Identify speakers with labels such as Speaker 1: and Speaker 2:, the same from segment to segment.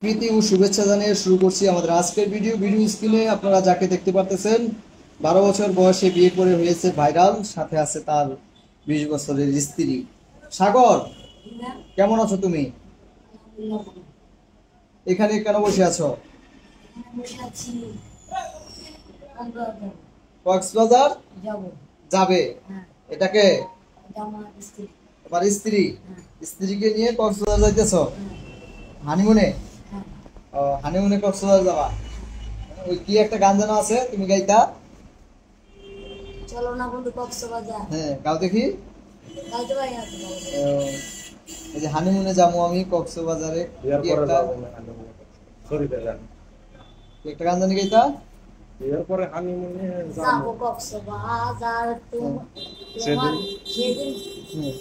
Speaker 1: প্রীতি ও শুভেচ্ছা জানিয়ে শুরু করছি আমাদের আজকের ভিডিও স্ক্রিনে আপনারা যাকে দেখতে পারতেছেন 12 বছর বয়সে বিয়ে করে হয়েছে ভাইরাল, সাথে আছে তার 20 বছরের স্ত্রী। সাগর, কেমন আছো তুমি? এখানে কেন বসে আছো? কক্সবাজার যাবে? এটাকে তোমার স্ত্রী? স্ত্রীকে নিয়ে কক্সবাজার যাইতেছো হানিমুনে? হানিমুনে কক্সবাজার যাবা? ওই কি একটা গান জানা আছে তুমি গাইতা?
Speaker 2: চলো না বন্ধু কক্সবাজার।
Speaker 1: হ্যাঁ, গাও দেখি।
Speaker 2: গাইতে পারি না তো।
Speaker 1: এই যে হানিমুনে যাবো আমি কক্সবাজারে,
Speaker 3: বিয়ার
Speaker 1: কি
Speaker 3: পরে
Speaker 1: একটা
Speaker 3: যাবো না হানিমুনে। সরি বেলান।
Speaker 1: কি একটা গান জানি গাইতা?
Speaker 3: বিয়ার পরে হানিমুনে যাবো।
Speaker 2: যাবো কক্সবাজার
Speaker 3: সেদিন
Speaker 2: সেদিন
Speaker 1: হুম।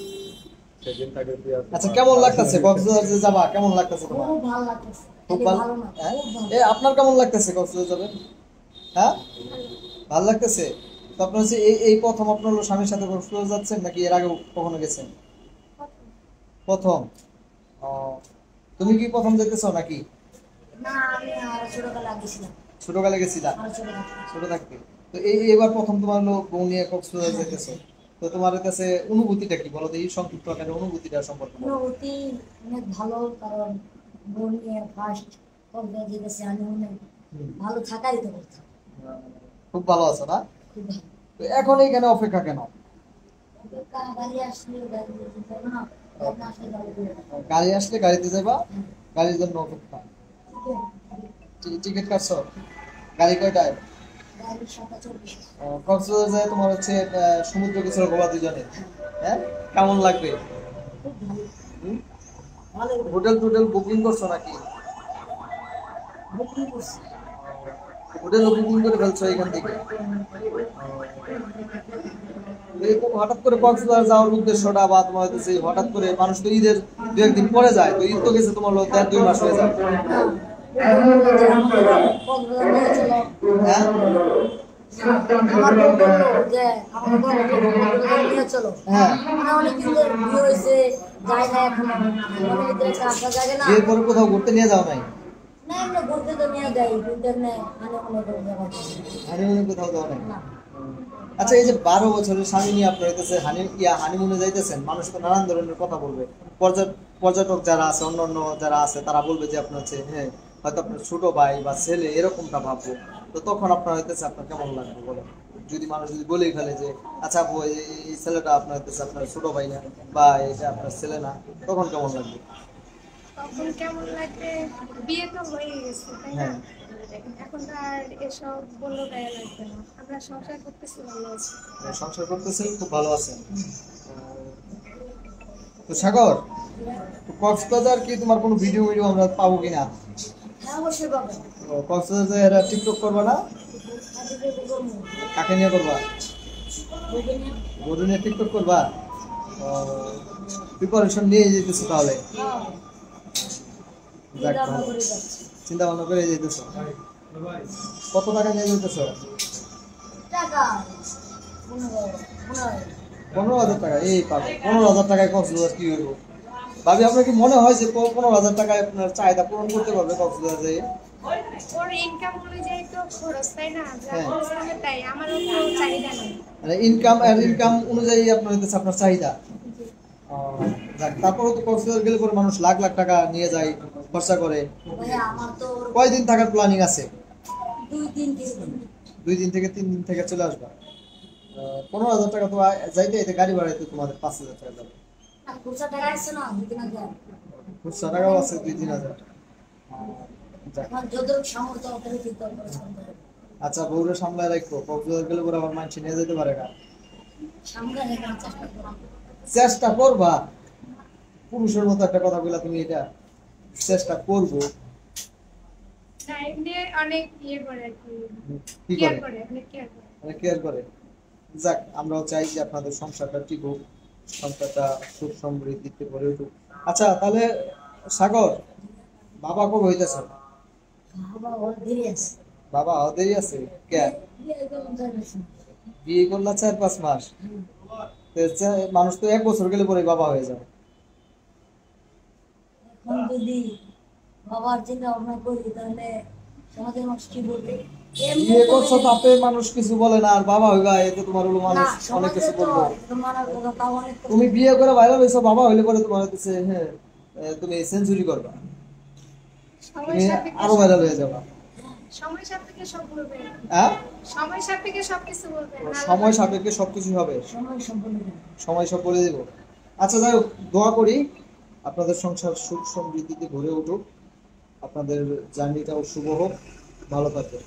Speaker 3: সেদিন তাকে বিয়ার।
Speaker 1: আচ্ছা, কেমন লাগতেছে কক্সবাজার যে যাবা? কেমন লাগতেছে তোমার?
Speaker 2: খুব ভালো লাগতেছে।
Speaker 1: খুব
Speaker 2: খালি
Speaker 1: ভালো।
Speaker 2: ভালো না,
Speaker 1: হ্যাঁ?
Speaker 2: খুব ভালো।
Speaker 1: এ আপনার কেমন লাগতেছে কক্সবাজার যাবেন? হ্যাঁ, ভালো লাগতেছে। তো আপনার হচ্ছে এই এই প্রথম আপনার হলো স্বামীর সাথে কক্সবাজার যাচ্ছেন, নাকি এর আগে কখনো গেছেন? প্রথম। ও, তুমি কি প্রথম যেতেছো নাকি?
Speaker 2: না, আমি আর ছোটবেলা গেছিলাম।
Speaker 1: ছোটকালে গেছিলা?
Speaker 2: আর ছোটবেলা।
Speaker 1: ছোট থাকতে। তো এবার প্রথম তোমার হলো বউ নিয়ে কক্সবাজার যেতেছো। তো তোমার কাছে অনুভূতিটা কি বলো তো, এই সংক্ষিপ্ত আকারে অনুভূতিটা সম্পর্কে বলো।
Speaker 2: অনুভূতি অনেক ভালো, কারণ বোন নিয়ে ফার্স্ট কক্সবাজার যেতেছি আমি অনেক
Speaker 1: হুম।
Speaker 2: ভালো থাকারই তো কথা।
Speaker 1: খুব ভালো আছো না?
Speaker 2: খুব ভালো।
Speaker 1: তো এখন এইখানে অপেক্ষা কেন?
Speaker 2: গাড়ি আসলে গাড়ি যেতে হবে না, গাড়ি না আসলে গাড়ি দিয়ে দেবে।
Speaker 1: গাড়ি আসলে গাড়িতে যাবা, গাড়ির জন্য অপেক্ষা। টিকিট কাটছো? গাড়ি কয়টায়?
Speaker 2: গাড়ি 7:40।
Speaker 1: কক্সবাজার যায় তোমার হচ্ছে সমুদ্র গোসল গোয়া দুজনে। হ্যাঁ, কেমন লাগবে?
Speaker 2: খুব ভালো।
Speaker 1: হুম?
Speaker 2: ভালো
Speaker 1: হোটেল টোটেল বুকিং করছো নাকি?
Speaker 2: বুকিং করছি।
Speaker 1: হোটেল বুকিং করে ফেলছো এখান থেকে? এরকম হঠাৎ করে কক্সবাজার যাওয়ার উদ্দেশ্যটা, বা তোমার হচ্ছে হঠাৎ করে মানুষ তো ঈদের 2-1 দিন পরে যায়, তো ঈদ তো গেছে তোমার হলো 1.5-2 মাস হয়ে যাবে।
Speaker 2: কক্সবাজার নিয়ে চলো।
Speaker 1: হ্যাঁ,
Speaker 2: আমার বউ বললো যে আমাকে বলো কক্সবাজার নিয়ে চলো।
Speaker 1: হ্যাঁ।
Speaker 2: মানে অনেকদিন ধরে বিয়ে হয়েছে, যাই না এখনো। মানে এদের একটা আশা জাগে না।
Speaker 1: বিয়ের পরে কোথাও ঘুরতে নিয়ে যাও নাই?
Speaker 2: না, এমনি ঘুরতে তো নিয়ে যাই, কিন্তু এমনি মানে কোনো জায়গায় যাই
Speaker 1: হানিমুনে কোথাও যাও নাই?
Speaker 2: না।
Speaker 1: আচ্ছা, এই যে 12 বছরের স্বামী নিয়ে আপনার হইতেছে হানিমুনে যাইতেছেন, মানুষ তো নানান ধরনের কথা বলবে। পর্যটক যারা আছে, অন্য যারা আছে, তারা বলবে যে আপনার হচ্ছে, হ্যাঁ, হয়তো আপনার ছোট ভাই বা ছেলে এরকমটা ভাববো। তো তখন আপনার হইতেছে আপনার কেমন লাগবে বলেন? যদি মানুষ যদি বলেই ফেলে যে আচ্ছা আপু, এই ছেলেটা আপনার হইতেছে আপনার ছোট ভাই না, বা এটা আপনার ছেলে না, তখন কেমন লাগবে?
Speaker 4: তখন কেমন লাগবে? বিয়ে তো হয়ে গেছে, তাই না?
Speaker 1: হ্যাঁ।
Speaker 4: এখন তো আর এসব বললেও গায়ে লাগবে না। আমরা সংসার করতেছি, ভালো আছি।
Speaker 1: সংসার করতেছেন, খুব ভালো আছেন। তো সাগর, তো কক্সবাজার কি তোমার কোনো ভিডিও আমরা পাবো কিনা?
Speaker 2: হ্যাঁ, অবশ্যই পাবো।
Speaker 1: কক্সবাজারে এরা টিকটক করবা না? কাকে নিয়ে করবা? গরু নিয়ে টিকটক করবা? প্রিপারেশন নিয়ে যেতেছো তাহলে? যাক, ভালো। চিন্তা ভাবনা করে যেতেছো। কত টাকা নিয়ে যেতেছো?
Speaker 2: টাকা 15,000।
Speaker 1: 15,000 টাকা? এই পাবে 15,000 টাকায় কক্সবাজার কি হইব? ভাবি, আপনার কি মনে হয় যে 15,000 টাকায় আপনার চাহিদা পূরণ করতে পারবে কক্সবাজার যেয়ে?
Speaker 4: ওর ইনকাম অনুযায়ী তো খরচ, তাই না? যা
Speaker 1: হ্যাঁ।
Speaker 4: খরচ হবে তাই, আমারও তো চাহিদা নেই।
Speaker 1: মানে ইনকাম অনুযায়ী আপনার হইতেছে আপনার চাহিদা। যাক, তারপরেও তো কক্সবাজার গেলে পরে মানুষ লাখ লাখ টাকা নিয়ে যায়, খরচা করে।
Speaker 2: ভাইয়া আমার তো
Speaker 1: কয়দিন থাকার প্ল্যানিং আছে?
Speaker 2: 2-3 দিন।
Speaker 1: 2 দিন থেকে 3 দিন থেকে চলে আসবা। 15,000 টাকা তো যাইতে যাইতে গাড়ি ভাড়াইতে তোমাদের 5,000 টাকা যাবে।
Speaker 2: আর খুচরা টাকা আসছে না 2-3 হাজার।
Speaker 1: খুচরা টাকাও আছে 2-3 হাজার। যাক।
Speaker 2: এখন যতটুকু সামর্থ্য অতটুকু চিন্তা করে চলতে হবে।
Speaker 1: আচ্ছা, বউরে সামলায় রাখো, কক্সবাজার গেলে পরে আবার মানুষ নিয়ে যেতে পারে না।
Speaker 2: সামনে রেখে চেষ্টা করো।
Speaker 1: চেষ্টা করবা? পুরুষের মতো একটা কথা বললা তুমি, এটা চেষ্টা করবো?
Speaker 4: না, এমনি অনেক ইয়ে করে আর কি,
Speaker 1: কি
Speaker 4: কেয়ার
Speaker 1: করে?
Speaker 4: করে, অনেক কেয়ার করে।
Speaker 1: মানে কেয়ার করে। যাক, আমরাও চাই যে আপনাদের সংসারটা টিকুক, সংসারটা সুখ সমৃদ্ধিতে ভরে উঠুক। আচ্ছা, তাহলে সাগর, বাবা কবে হইতেছে?
Speaker 2: বাবা ওর দেরি আছে।
Speaker 1: বাবা দেরি আছে? কে?
Speaker 2: বিয়ে কেমন যাচ্ছে?
Speaker 1: বিয়ে করলা 4-5 মাস? তো মানুষ তো 1 বছর গেলে পরে বাবা হয়ে যায়।
Speaker 2: এখন যদি বাবার চিন্তা ভাবনা করি তাহলে সমাজের মানুষ কি বলবে?
Speaker 1: বিয়ে করছো তাতে মানুষ কিছু বলে না, আর বাবা হইবা এতে তোমার হলো
Speaker 2: না,
Speaker 1: মানুষ অনেক
Speaker 2: সমাজে
Speaker 1: কিছু
Speaker 2: তো
Speaker 1: বলবে।
Speaker 2: তোমার কথা তাও অনেক কথা।
Speaker 1: তুমি বিয়ে করে ভাইরাল হইছো, বাবা হইলে পরে তোমার হইতেছে হ্যাঁ তুমি সেঞ্চুরি করবা,
Speaker 4: সময়
Speaker 1: তুমি
Speaker 4: সাপেক্ষে
Speaker 1: আরো ভাইরাল হয়ে যাবা।
Speaker 4: সময় সাপেক্ষে সব বলবে,
Speaker 1: হ্যাঁ,
Speaker 4: সময় সাপেক্ষে সবকিছু বলবে,
Speaker 1: সময় সাপেক্ষে সবকিছু হবে,
Speaker 2: সময় সম্পূর্ণ
Speaker 1: সময় সব বলে দিব। আচ্ছা যাই হোক, দোয়া করি আপনাদের সংসার সুখ সমৃদ্ধিতে ভরে উঠুক, আপনাদের জার্নিটাও শুভ হোক, ভালো থাকবেন।